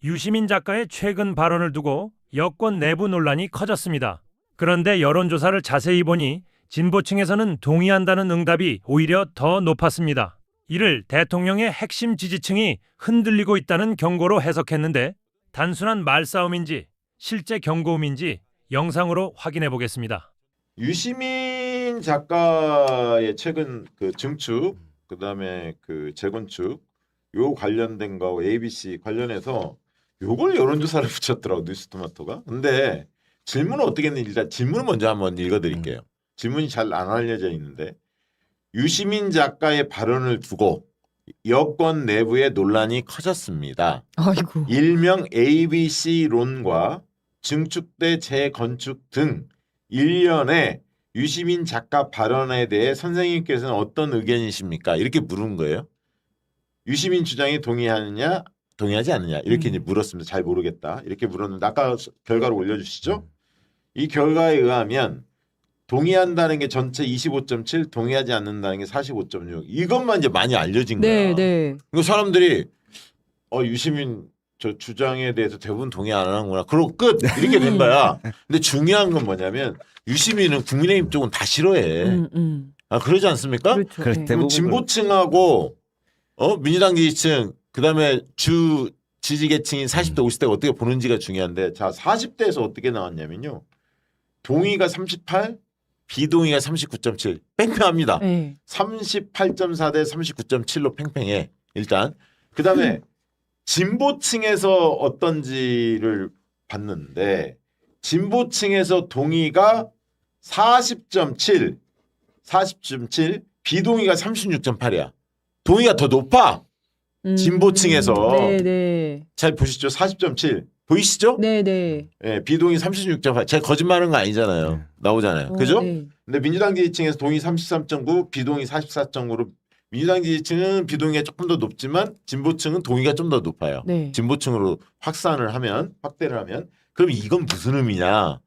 유시민 작가의 최근 발언을 두고 여권 내부 논란이 커졌습니다. 그런데 여론조사를 자세히 보니 진보층에서는 동의한다는 응답이 오히려 더 높았습니다. 이를 대통령의 핵심 지지층이 흔들리고 있다는 경고로 해석했는데 단순한 말싸움인지 실제 경고음인지 영상으로 확인해 보겠습니다. 유시민 작가의 최근 그 증축, 그다음에 그 재건축 요 관련된 거 ABC 관련해서 요걸 여론조사를 붙였더라고 뉴스토마토가. 근데 질문은 어떻게 했는지 일단 질문을 먼저 한번 읽어드릴게요. 질문이 잘 안 알려져 있는데 유시민 작가의 발언을 두고 여권 내부의 논란이 커졌습니다. 아이고. 일명 ABC론과 증축대 재건축 등 일련의 유시민 작가 발언에 대해 선생님께서는 어떤 의견이십니까? 이렇게 물은 거예요. 유시민 주장에 동의하느냐 동의하지 않느냐 이렇게 이제 물었습니다. 잘 모르겠다 이렇게 물었는데 아까 결과를 올려주시죠. 이 결과에 의하면 동의한다는 게 전체 25.7, 동의하지 않는다는 게 45.6. 이것만 이제 많이 알려진 거야. 네, 네. 그 사람들이 유시민 저 주장에 대해서 대부분 동의 안 하는구나. 그러고 끝 이렇게 된 거야. 근데 중요한 건 뭐냐면 유시민은 국민의힘 쪽은 다 싫어해. 아 그러지 않습니까? 그렇죠. 그렇- 네. 대부분 진보층하고 민주당 지지층 그다음에 주 지지계층인 40대 50대가 어떻게 보는지가 중요한데 자 40대에서 어떻게 나왔냐면요. 동의가 38, 비동의가 39.7 팽팽합니다. 네. 38.4 대 39.7로 팽팽해. 일단 그다음에 진보층에서 어떤지를 봤는데 진보층에서 동의가 40.7, 40.7, 비동의가 36.8이야. 동의가 더 높아. 진보층에서. 네, 네. 잘 보시죠. 40.7 보이시죠? 네, 네. 예, 비동의 36.8. 제가 거짓말하는 거 아니잖아요. 나오잖아요. 그죠? 네. 근데 민주당 지지층에서 동의 33.9, 비동의 44.9로 민주당 지지층은 비동의가 조금 더 높지만 진보층은 동의가 좀 더 높아요. 네. 진보층으로 확대를 하면 그럼 이건 무슨 의미냐?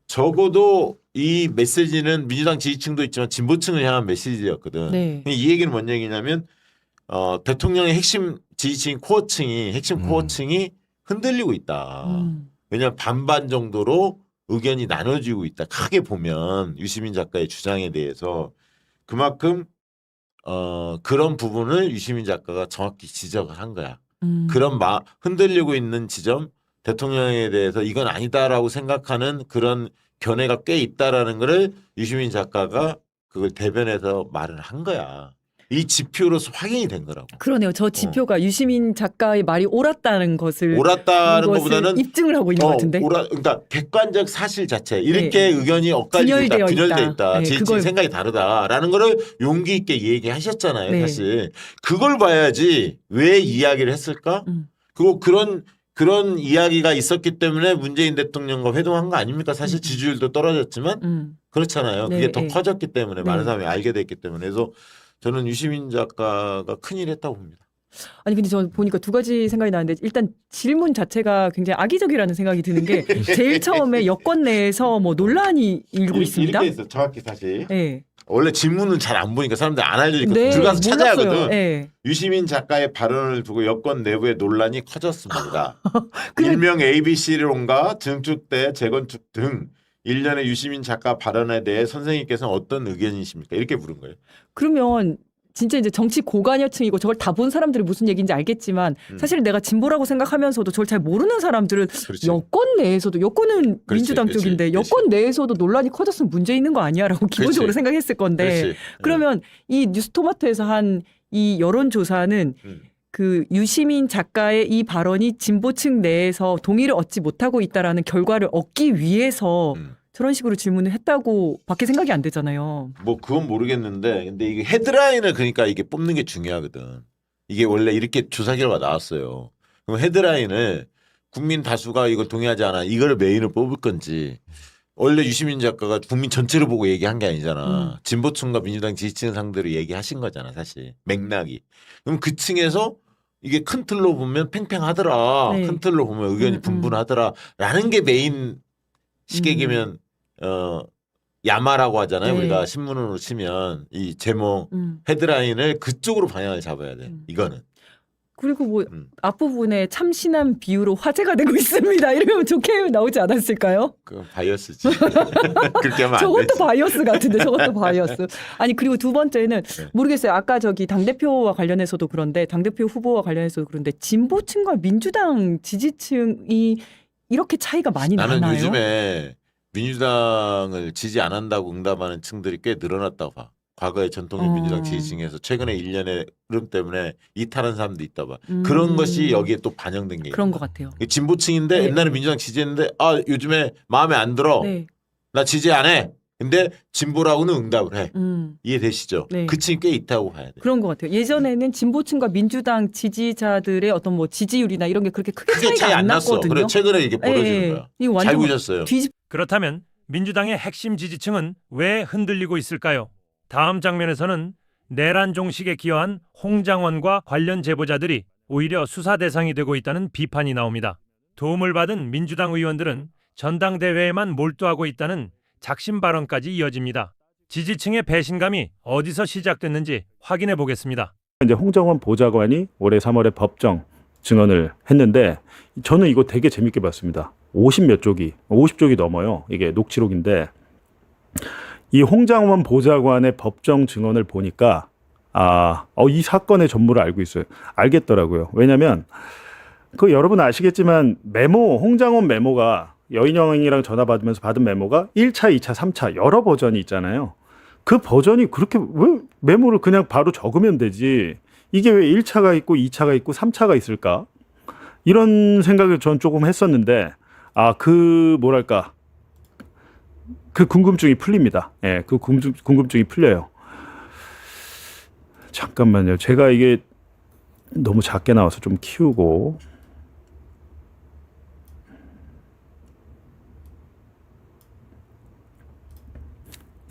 적어도 이 메시지는 민주당 지지층도 있지만 진보층을 향한 메시지였거든. 네. 이 얘기는 뭔 얘기냐면 대통령의 핵심 지지층 핵심 코어층이 흔들리고 있다. 왜냐하면 반반 정도로 의견이 나눠지고 있다. 크게 보면 유시민 작가의 주장에 대해서 그만큼 그런 부분을 유시민 작가가 정확히 지적을 한 거야. 그런 흔들리고 있는 지점 대통령에 대해서 이건 아니다라고 생각하는 그런 견해가 꽤 있다라는 거를 유시민 작가가 그걸 대변해서 말을 한 거야. 이 지표로서 확인이 된 거라고. 그러네요. 저 지표가 유시민 작가의 말이 옳았다는 것을 옳았다는 것보다는 입증을 하고 있는 것 같은데. 그러니까 객관적 사실 자체 이렇게 의견이 엇갈리고 있다, 분열되어 균열돼 있다. 있다, 네, 지지층 그걸- 생각이 다르다라는 거를 용기 있게 얘기하셨잖아요. 네. 사실 그걸 봐야지 왜 이야기를 했을까? 그리고 그런 이야기가 있었기 때문에 문재인 대통령과 회동한 거 아닙니까? 사실 지지율도 떨어졌지만 그렇잖아요. 네, 그게 더 네. 커졌기 때문에 많은 네. 사람이 알게 됐기 때문에 그래서 저는 유시민 작가가 큰일 했다고 봅니다. 아니 근데 저 보니까 두 가지 생각이 나는데 일단 질문 자체가 굉장히 악의적이라는 생각이 드는 게 제일 처음에 여권 내에서 뭐 논란이 일고 있습니다. 이렇게 있어 정확히 사실. 네. 원래 질문은 잘 안 보니까 사람들이 안 알려주니까 네, 들어가서 찾아야 몰랐어요. 하거든. 네. 유시민 작가의 발언을 두고 여권 내부의 논란이 커졌습니다. 그래. 일명 ABC론과 증축대 재건축 등 일련의 유시민 작가 발언에 대해 선생님께서는 어떤 의견이십니까? 이렇게 물은 거예요. 그러면 진짜 이제 정치 고관여층이고 저걸 다 본 사람들이 무슨 얘기인지 알겠지만 사실 내가 진보라고 생각하면서도 저걸 잘 모르는 사람들은 그렇지. 여권 내에서도 여권은 그렇지, 민주당 그렇지, 쪽인데 그렇지. 여권 내에서도 논란이 커졌으면 문제 있는 거 아니야라고 기본적으로 그렇지. 생각했을 건데 그렇지. 그러면 이 뉴스토마토에서 한 이 여론조사는 그 유시민 작가의 이 발언이 진보층 내에서 동의를 얻지 못하고 있다라는 결과를 얻기 위해서 저런 식으로 질문을 했다고 밖에 생각이 안 되잖아요. 뭐 그건 모르겠는데 근데 이게 헤드라인을 그러니까 이게 뽑는 게 중요하거든. 이게 원래 이렇게 조사 결과 나왔어요. 그럼 헤드라인을 국민 다수가 이걸 동의하지 않아 이거를 메인을 뽑을 건지 원래 유시민 작가가 국민 전체를 보고 얘기한 게 아니잖아. 진보층과 민주당 지지층 상대로 얘기하신 거잖아 사실 맥락이. 그럼 그 층에서 이게 큰 틀로 보면 팽팽하더라. 네. 큰 틀로 보면 의견이 분분하더라라는 게 메인 시객이면 야마라고 하잖아요. 네. 우리가 신문으로 치면 이 제목 헤드라인을 그쪽으로 방향을 잡아야 돼. 이거는. 그리고 뭐 음. 앞부분에 참신한 비유로 화제가 되고 있습니다. 이러면 좋게 나오지 않았을까요? 그건 바이어스지. 그렇게 하면 안 저것도 되지. 바이어스 같은데 저것도 바이어스. 아니 그리고 두 번째는 모르겠어요. 아까 저기 당대표와 관련해서도 그런데 당대표 후보와 관련해서도 그런데 진보층과 민주당 지지층이 이렇게 차이가 많이 나는 나나요? 요즘에 민주당을 지지 안 한다고 응답하는 층들이 꽤 늘어났다고 봐. 과거의 전통적 민주당 지지층에서 최근에 1년의 흐름 때문에 이탈한 사람도 있다 봐. 그런 것이 여기에 또 반영된 게 그런 있는 것 거야. 같아요. 진보층인데 네. 옛날에 민주당 지지했는데 아 요즘에 마음에 안 들어. 네. 나 지지 안 해. 근데 진보라고는 응답을 해. 이해되시죠? 네. 그 층이 꽤 있다고 봐야 돼. 그런 것 같아요. 예전에는 진보층과 민주당 지지자들의 어떤 뭐 지지율이나 이런 게 그렇게 크게 크게 차이 차이가 안 안 났어. 났거든요. 그래 최근에 이게 벌어지는 거야. 이거 잘 완전 보셨어요. 그렇다면 민주당의 핵심 지지층은 왜 흔들리고 있을까요? 다음 장면에서는 내란 종식에 기여한 홍장원과 관련 제보자들이 오히려 수사 대상이 되고 있다는 비판이 나옵니다. 도움을 받은 민주당 의원들은 전당대회에만 몰두하고 있다는 작심 발언까지 이어집니다. 지지층의 배신감이 어디서 시작됐는지 확인해 보겠습니다. 이제 홍정원 보좌관이 올해 3월에 법정 증언을 했는데 저는 이거 되게 재밌게 봤습니다. 50몇 쪽이, 50쪽이 넘어요. 이게 녹취록인데 이 홍장원 보좌관의 법정 증언을 보니까 이 사건의 전모를 알고 있어요. 알겠더라고요. 왜냐하면 그 여러분 아시겠지만 메모, 홍장원 메모가 여인영이랑 전화 받으면서 받은 메모가 1차, 2차, 3차 여러 버전이 있잖아요. 그 버전이 그렇게 왜 메모를 그냥 바로 적으면 되지. 이게 왜 1차가 있고 2차가 있고 3차가 있을까? 이런 생각을 전 조금 했었는데 뭐랄까 그 궁금증이 풀립니다. 예, 그 궁금증이 풀려요. 잠깐만요. 제가 이게 너무 작게 나와서 좀 키우고.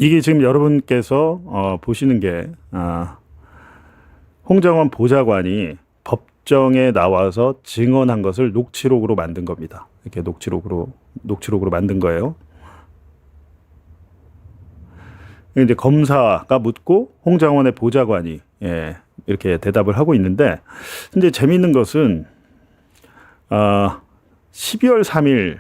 이게 지금 여러분께서 보시는 게 홍정원 보좌관이 법정에 나와서 증언한 것을 녹취록으로 만든 겁니다. 이렇게 녹취록으로 만든 거예요. 이제 검사가 묻고 홍장원의 보좌관이 이렇게 대답을 하고 있는데, 근데 재미있는 것은 12월 3일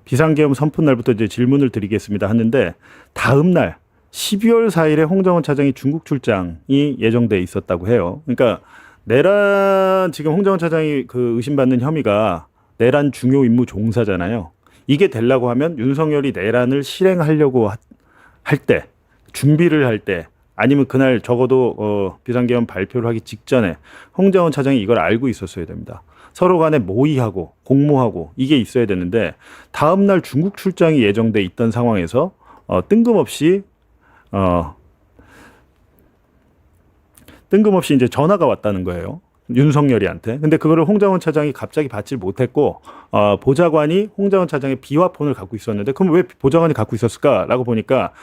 비상계엄 선포 날부터 이제 질문을 드리겠습니다 하는데 다음 날 12월 4일에 홍정원 차장이 중국 출장이 예정돼 있었다고 해요. 그러니까 내란 지금 홍정원 차장이 그 의심받는 혐의가 내란 중요 임무 종사잖아요. 이게 되려고 하면 윤석열이 내란을 실행하려고 할 때, 준비를 할 때, 아니면 그날 적어도 비상계엄 발표를 하기 직전에 홍정원 차장이 이걸 알고 있었어야 됩니다. 서로 간에 모의하고 공모하고 이게 있어야 되는데 다음 날 중국 출장이 예정돼 있던 상황에서 뜬금없이 이제 전화가 왔다는 거예요. 윤석열이한테. 근데 그거를 홍장원 차장이 갑자기 받질 못했고 보좌관이 홍장원 차장의 비화폰을 갖고 있었는데 그럼 왜 보좌관이 갖고 있었을까라고 보니까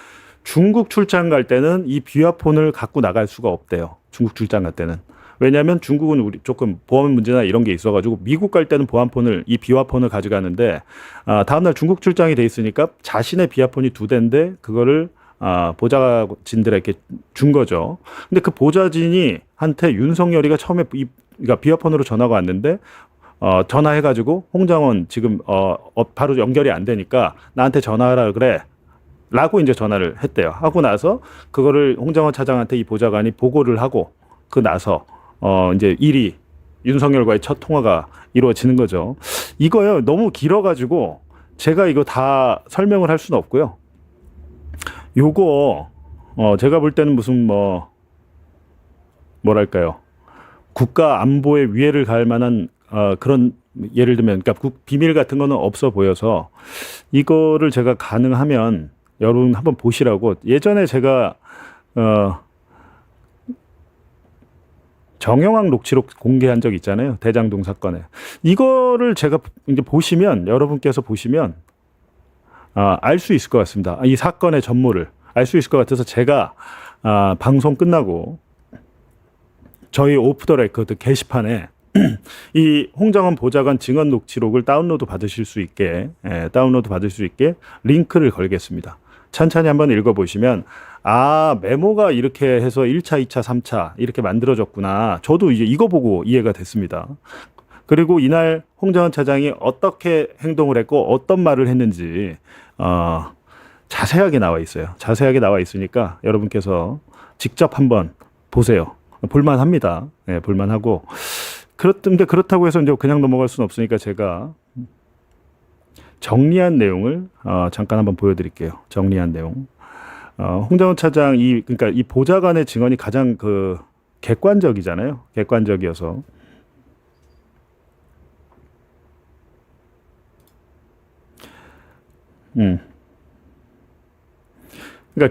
중국 출장 갈 때는 이 비화폰을 갖고 나갈 수가 없대요. 중국 출장 갈 때는. 왜냐하면 중국은 우리 조금 보안 문제나 이런 게 있어가지고 미국 갈 때는 보안폰을 이 비화폰을 가져가는데 다음날 중국 출장이 돼 있으니까 자신의 비화폰이 2대인데 그거를 보좌진들에게 준 거죠. 근데 그 보좌진이 한테 윤석열이가 처음에 그러니까 비화폰으로 전화가 왔는데 전화해가지고 홍장원 지금 바로 연결이 안 되니까 나한테 전화하라 그래. 라고 이제 전화를 했대요. 하고 나서 그거를 홍장원 차장한테 이 보좌관이 보고를 하고 그 나서 이제 윤석열과의 첫 통화가 이루어지는 거죠. 이거요 너무 길어가지고 제가 이거 다 설명을 할 수는 없고요. 요거 제가 볼 때는 무슨 뭐랄까요 국가 안보에 위해를 가할 만한 그런 예를 들면 그러니까 비밀 같은 거는 없어 보여서 이거를 제가 가능하면 여러분 한번 보시라고 예전에 제가 정영학 녹취록 공개한 적 있잖아요. 대장동 사건에. 이거를 제가 이제 보시면 여러분께서 보시면 알 수 있을 것 같습니다. 이 사건의 전모를 알 수 있을 것 같아서 제가 방송 끝나고 저희 오프 더 레코드 게시판에 이 홍장원 보좌관 증언 녹취록을 다운로드 받으실 수 있게 링크를 걸겠습니다. 천천히 한번 읽어보시면 아, 메모가 이렇게 해서 1차, 2차, 3차 이렇게 만들어졌구나. 저도 이제 이거 보고 이해가 됐습니다. 그리고 이날 홍장원 차장이 어떻게 행동을 했고 어떤 말을 했는지 자세하게 나와 있어요. 자세하게 나와 있으니까 여러분께서 직접 한번 보세요. 볼만합니다. 네, 볼만하고. 그런데 그렇다고 해서 이제 그냥 넘어갈 수는 없으니까 제가 정리한 내용을 잠깐 한번 보여드릴게요. 정리한 내용. 홍장원 차장 그러니까 이 보좌관의 증언이 가장 그 객관적이잖아요. 객관적이어서. 그러니까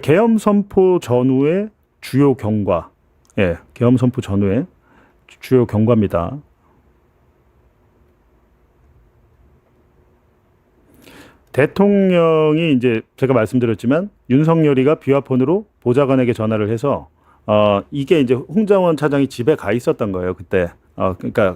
계엄 선포 전후의 주요 경과. 예, 계엄 선포 전후의 주요 경과입니다. 대통령이 이제 제가 말씀드렸지만 윤석열이가 비화폰으로 보좌관에게 전화를 해서 이게 이제 홍장원 차장이 집에 가 있었던 거예요. 그때. 그러니까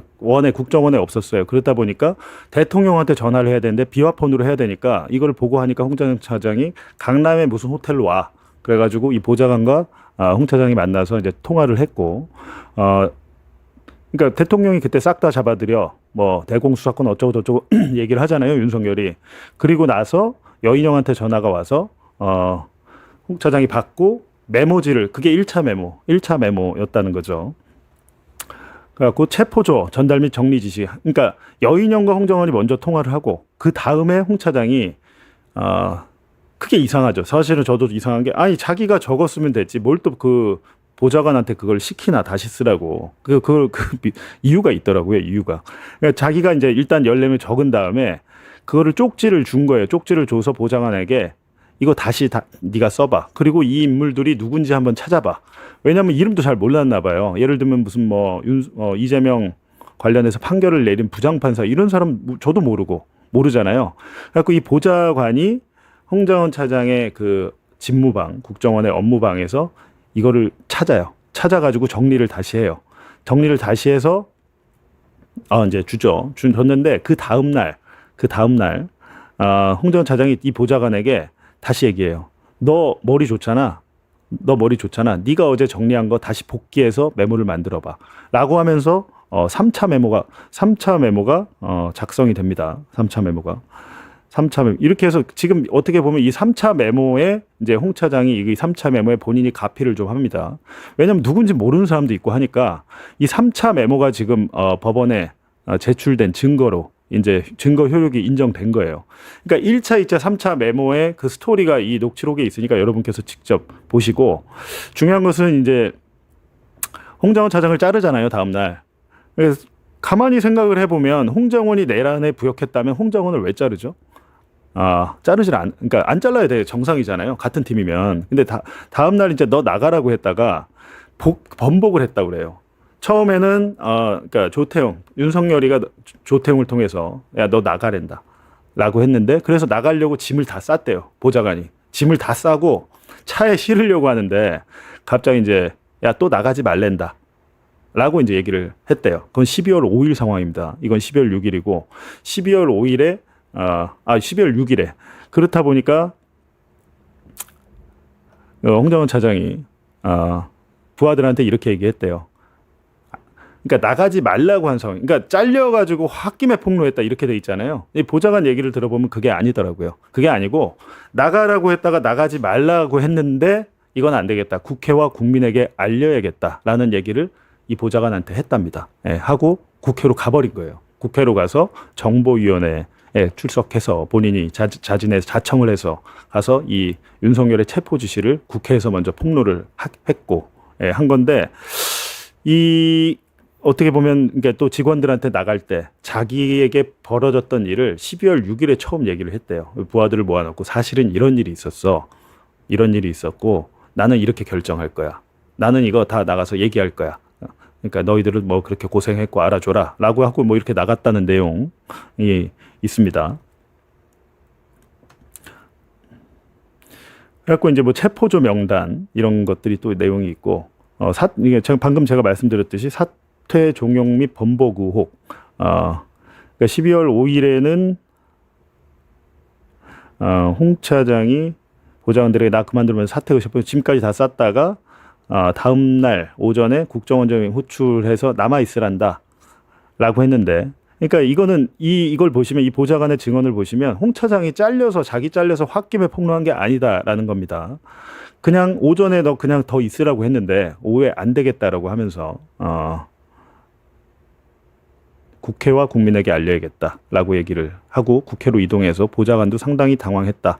국정원에 없었어요. 그러다 보니까 대통령한테 전화를 해야 되는데 비화폰으로 해야 되니까 이걸 보고 하니까 홍장원 차장이 강남의 무슨 호텔로 와. 그래가지고 이 보좌관과 홍 차장이 만나서 이제 통화를 했고, 그러니까 대통령이 그때 싹 다 잡아들여 뭐 대공수사권 어쩌고 저쩌고 얘기를 하잖아요. 윤석열이. 그리고 나서 여인영한테 전화가 와서 홍 차장이 받고 메모지를 그게 1차 메모였다는 거죠. 그래갖고 체포조 전달 및 정리 지시. 그러니까 여인영과 홍정원이 먼저 통화를 하고 그 다음에 홍 차장이 그게 이상하죠. 사실은 저도 이상한 게 아니 자기가 적었으면 됐지 뭘 또 그 보좌관한테 그걸 시키나 다시 쓰라고 그 이유가 있더라고요. 이유가 그러니까 자기가 이제 일단 14명 적은 다음에 그거를 쪽지를 준 거예요. 쪽지를 줘서 보좌관에게 이거 다시 네가 써봐. 그리고 이 인물들이 누군지 한번 찾아봐. 왜냐하면 이름도 잘 몰랐나 봐요. 예를 들면 무슨 이재명 관련해서 판결을 내린 부장판사 이런 사람 저도 모르잖아요. 그래갖고 이 보좌관이 홍장원 차장의 그 집무방, 국정원의 업무방에서 이거를 찾아요. 찾아가지고 정리를 다시 해요. 정리를 다시 해서 이제 줬는데 그 다음 날 홍장원 차장이 이 보좌관에게 다시 얘기해요. 너 머리 좋잖아. 네가 어제 정리한 거 다시 복귀해서 메모를 만들어 봐. 라고 하면서 3차 메모가 작성이 됩니다. 3차 메모. 이렇게 해서 지금 어떻게 보면 이 3차 메모에 이제 홍 차장이 이 3차 메모에 본인이 가피를 좀 합니다. 왜냐하면 누군지 모르는 사람도 있고 하니까 이 3차 메모가 지금 법원에 제출된 증거로 이제 증거 효력이 인정된 거예요. 그러니까 1차, 2차, 3차 메모의 그 스토리가 이 녹취록에 있으니까 여러분께서 직접 보시고 중요한 것은 이제 홍장원 차장을 자르잖아요. 다음 날. 그래서 가만히 생각을 해보면 홍장원이 내란에 부역했다면 홍장원을 왜 자르죠? 그러니까 안 잘라야 돼. 정상이잖아요. 같은 팀이면. 근데 다음 날 이제 너 나가라고 했다가 번복을 했다고 그래요. 처음에는 그러니까 윤석열이가 조태용을 통해서 야, 너 나가랜다. 라고 했는데 그래서 나가려고 짐을 다 쌌대요. 보좌관이. 짐을 다 싸고 차에 실으려고 하는데 갑자기 이제 야, 또 나가지 말랜다. 라고 이제 얘기를 했대요. 그건 12월 5일 상황입니다. 이건 12월 6일이고 12월 5일에 12월 6일에 그렇다 보니까 홍장원 차장이 부하들한테 이렇게 얘기했대요. 그러니까 나가지 말라고 한 상황. 그러니까 잘려가지고 홧김에 폭로했다 이렇게 돼 있잖아요. 이 보좌관 얘기를 들어보면 그게 아니더라고요. 그게 아니고 나가라고 했다가 나가지 말라고 했는데 이건 안 되겠다. 국회와 국민에게 알려야겠다라는 얘기를 이 보좌관한테 했답니다. 예, 하고 국회로 가버린 거예요. 국회로 가서 정보위원회에 출석해서 본인이 자진해서 자청을 해서 가서 이 윤석열의 체포 지시를 국회에서 먼저 폭로를 했고 한 건데 이 어떻게 보면 이게 또 직원들한테 나갈 때 자기에게 벌어졌던 일을 12월 6일에 처음 얘기를 했대요. 부하들을 모아놓고 사실은 이런 일이 있었어. 이런 일이 있었고 나는 이렇게 결정할 거야. 나는 이거 다 나가서 얘기할 거야. 그러니까 너희들은 뭐 그렇게 고생했고 알아줘라 라고 하고 뭐 이렇게 나갔다는 내용이 있습니다. 그래갖고 이제 뭐 체포조 명단 이런 것들이 또 내용이 있고 이게 방금 제가 말씀드렸듯이 사퇴 종용 및 번복 의혹 그러니까 12월 5일에는 홍 차장이 보좌관들에게 나 그만두면 사퇴 의식표 짐까지 다 쌌다가 다음 날 오전에 국정원장이 호출해서 남아 있으란다라고 했는데, 그러니까 이거는 이걸 보시면 이 보좌관의 증언을 보시면 홍 차장이 자기 잘려서 홧김에 폭로한 게 아니다라는 겁니다. 그냥 오전에 너 그냥 더 있으라고 했는데 오후에 안 되겠다라고 하면서 국회와 국민에게 알려야겠다라고 얘기를 하고 국회로 이동해서 보좌관도 상당히 당황했다.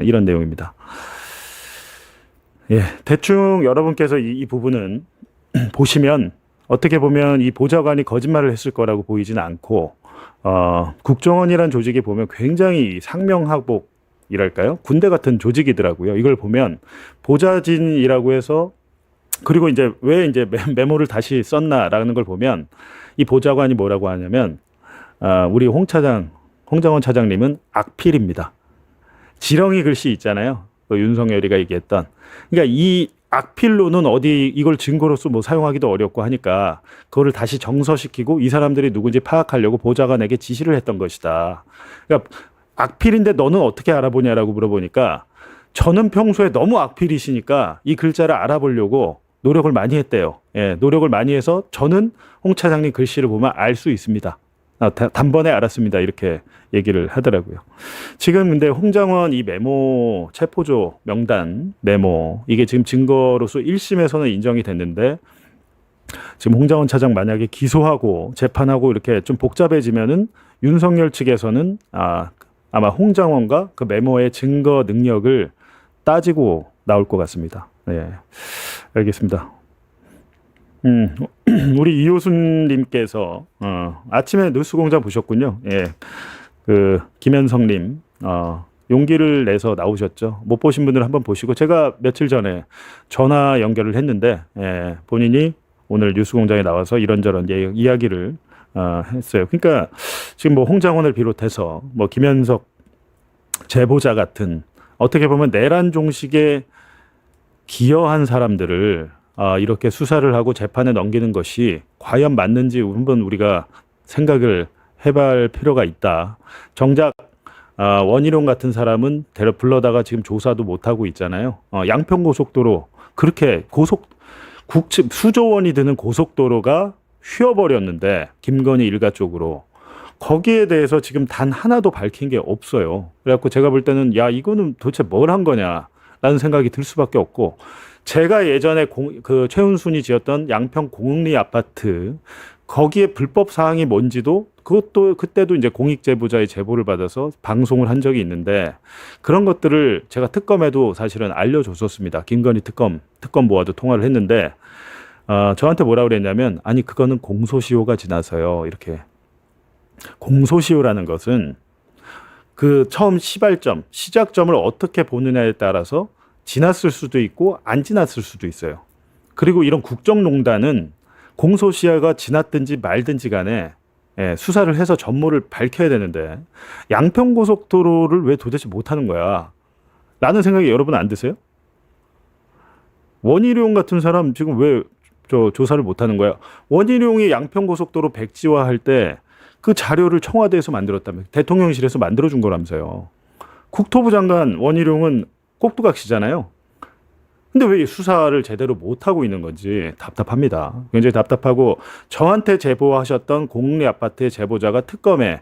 이런 내용입니다. 예, 대충 여러분께서 이 부분은 보시면 어떻게 보면 이 보좌관이 거짓말을 했을 거라고 보이지는 않고 국정원이란 조직이 보면 굉장히 상명하복이랄까요? 군대 같은 조직이더라고요. 이걸 보면 보좌진이라고 해서 그리고 이제 왜 이제 메모를 다시 썼나라는 걸 보면 이 보좌관이 뭐라고 하냐면 우리 홍장원 차장님은 악필입니다. 지렁이 글씨 있잖아요. 그 윤석열이가 얘기했던. 그러니까 이 악필로는 어디 이걸 증거로서 뭐 사용하기도 어렵고 하니까 그거를 다시 정서시키고 이 사람들이 누군지 파악하려고 보좌관에게 지시를 했던 것이다. 그러니까 악필인데 너는 어떻게 알아보냐라고 물어보니까 저는 평소에 너무 악필이시니까 이 글자를 알아보려고 노력을 많이 했대요. 예, 노력을 많이 해서 저는 홍 차장님 글씨를 보면 알 수 있습니다. 단번에 알았습니다. 이렇게 얘기를 하더라고요. 지금 근데 홍장원 이 메모 체포조 명단 메모 이게 지금 증거로서 1심에서는 인정이 됐는데 지금 홍장원 차장 만약에 기소하고 재판하고 이렇게 좀 복잡해지면은 윤석열 측에서는 아마 홍장원과 그 메모의 증거 능력을 따지고 나올 것 같습니다. 네, 알겠습니다. 우리 이호순님께서 아침에 뉴스공장 보셨군요. 예, 그 김현성님 용기를 내서 나오셨죠. 못 보신 분들은 한번 보시고 제가 며칠 전에 전화 연결을 했는데 본인이 오늘 뉴스공장에 나와서 이런저런 이야기를 했어요. 그러니까 지금 뭐 홍장원을 비롯해서 뭐 김현석 제보자 같은 어떻게 보면 내란 종식에 기여한 사람들을 이렇게 수사를 하고 재판에 넘기는 것이 과연 맞는지 한번 우리가 생각을 해볼 필요가 있다. 정작 원희룡 같은 사람은 불러다가 지금 조사도 못하고 있잖아요. 양평고속도로 그렇게 수조 원이 드는 고속도로가 휘어버렸는데 김건희 일가 쪽으로 거기에 대해서 지금 단 하나도 밝힌 게 없어요. 그래갖고 제가 볼 때는 야 이거는 도대체 뭘 한 거냐라는 생각이 들 수밖에 없고 제가 예전에 그 최은순이 지었던 양평 공흥리 아파트 거기에 불법 사항이 뭔지도 그때도 이제 공익제보자의 제보를 받아서 방송을 한 적이 있는데 그런 것들을 제가 특검에도 사실은 알려줬었습니다. 김건희 특검보와도 통화를 했는데 저한테 뭐라고 그랬냐면 아니 그거는 공소시효가 지나서요. 이렇게 공소시효라는 것은 그 처음 시작점을 어떻게 보느냐에 따라서 지났을 수도 있고 안 지났을 수도 있어요. 그리고 이런 국정농단은 공소시효가 지났든지 말든지 간에 수사를 해서 전모를 밝혀야 되는데 양평고속도로를 왜 도대체 못하는 거야? 라는 생각이 여러분 안 드세요? 원희룡 같은 사람 지금 왜 조사를 못하는 거야? 원희룡이 양평고속도로 백지화할 때 그 자료를 청와대에서 만들었다며 대통령실에서 만들어준 거라면서요. 국토부 장관 원희룡은 꼭두각시잖아요. 근데 왜 수사를 제대로 못하고 있는 건지 답답합니다. 굉장히 답답하고 저한테 제보하셨던 공흥리 아파트의 제보자가 특검에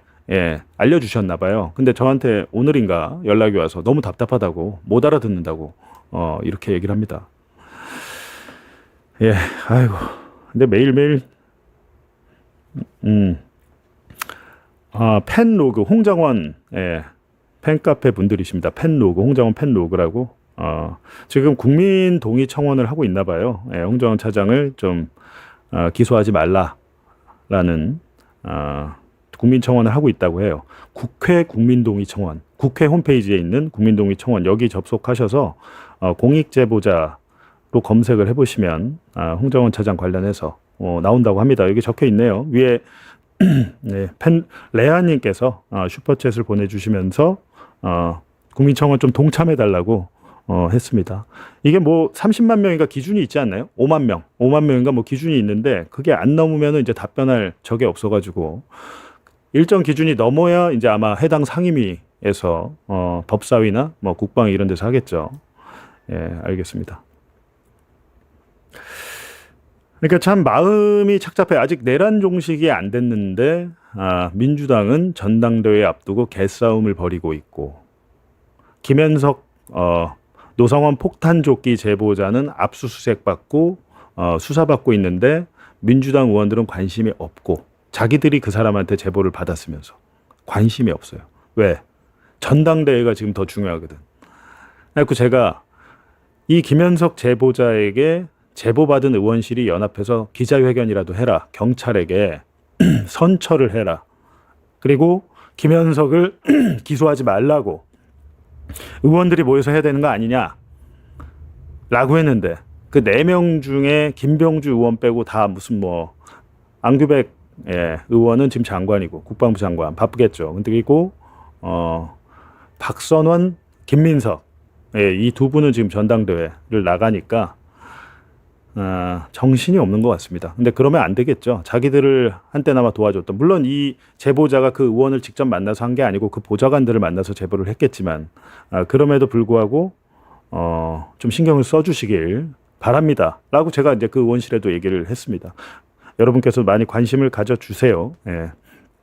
알려주셨나 봐요. 근데 저한테 오늘인가 연락이 와서 너무 답답하다고 못 알아듣는다고 이렇게 얘기를 합니다. 예, 아이고. 근데 매일매일 팬로그 홍장원 팬카페 분들이십니다. 팬로그 홍장원 팬로그라고 지금 국민 동의 청원을 하고 있나 봐요. 홍장원 차장을 좀 기소하지 말라라는 국민 청원을 하고 있다고 해요. 국회 국민 동의 청원, 국회 홈페이지에 있는 국민 동의 청원 여기 접속하셔서 공익 제보자로 검색을 해보시면 홍장원 차장 관련해서 나온다고 합니다. 여기 적혀 있네요. 위에 네, 레아님께서 슈퍼챗을 보내주시면서 국민청원 좀 동참해달라고 했습니다. 이게 뭐 30만 명인가 기준이 있지 않나요? 5만 명인가 뭐 기준이 있는데 그게 안 넘으면 이제 답변할 적이 없어가지고 일정 기준이 넘어야 이제 아마 해당 상임위 본회의에서 법사위나 뭐 국방 이런 데서 하겠죠. 예, 알겠습니다. 그러니까 참 마음이 착잡해. 아직 내란 종식이 안 됐는데 민주당은 전당대회 앞두고 개싸움을 벌이고 있고, 김현석 노상원 폭탄조끼 제보자는 압수수색 받고 수사받고 있는데 민주당 의원들은 관심이 없고, 자기들이 그 사람한테 제보를 받았으면서 관심이 없어요. 왜? 전당대회가 지금 더 중요하거든. 그래서 제가 이 김현석 제보자에게 제보받은 의원실이 연합해서 기자회견이라도 해라. 경찰에게 선처를 해라. 그리고 김현석을 기소하지 말라고 의원들이 모여서 해야 되는 거 아니냐 라고 했는데, 그 4명 중에 김병주 의원 빼고 다 무슨 뭐 안규백 의원은 지금 장관이고 국방부 장관 바쁘겠죠. 근데 그리고 박선원, 김민석 이 두 분은 지금 전당대회를 나가니까 정신이 없는 것 같습니다. 근데 그러면 안 되겠죠. 자기들을 한때나마 도와줬던, 물론 이 제보자가 그 의원을 직접 만나서 한 게 아니고 그 보좌관들을 만나서 제보를 했겠지만 그럼에도 불구하고 좀 신경을 써주시길 바랍니다. 라고 제가 이제 그 의원실에도 얘기를 했습니다. 여러분께서 많이 관심을 가져주세요. 예.